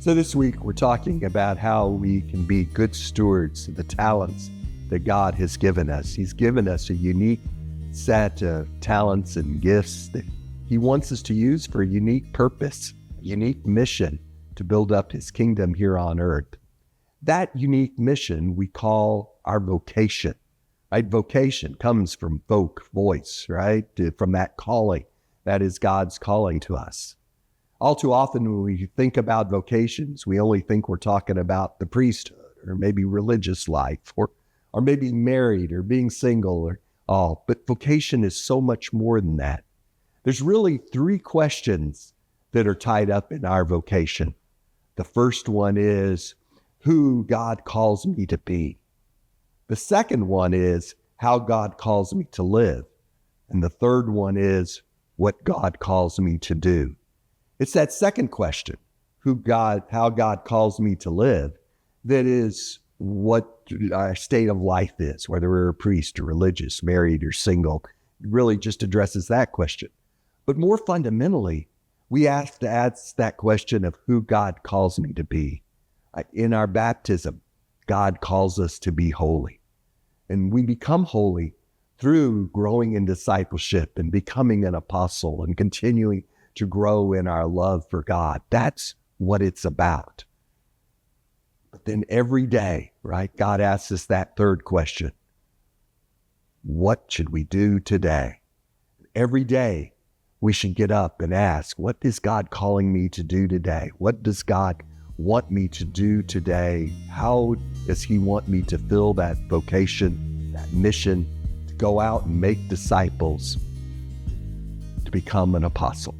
So this week we're talking about how we can be good stewards of the talents that God has given us. He's given us a unique set of talents and gifts that He wants us to use for a unique purpose, a unique mission to build up His kingdom here on earth. That unique mission we call our vocation, right? Vocation comes from voice, right? From that calling. That is God's calling to us. All too often when we think about vocations, we only think we're talking about the priesthood or maybe religious life or maybe married or being single or all. But vocation is so much more than that. There's really three questions that are tied up in our vocation. The first one is who God calls me to be. The second one is how God calls me to live. And the third one is what God calls me to do. It's that second question, how God calls me to live, that is what our state of life is, whether we're a priest or religious, married or single. It really just addresses that question. But more fundamentally, we have to ask that question of who God calls me to be. In our baptism, God calls us to be holy. And we become holy through growing in discipleship and becoming an apostle and continuing to grow in our love for God. That's what it's about. But then every day, right, God asks us that third question. What should we do today? Every day we should get up and ask, what is God calling me to do today? What does God want me to do today? How does He want me to fill that vocation, that mission, to go out and make disciples, to become an apostle?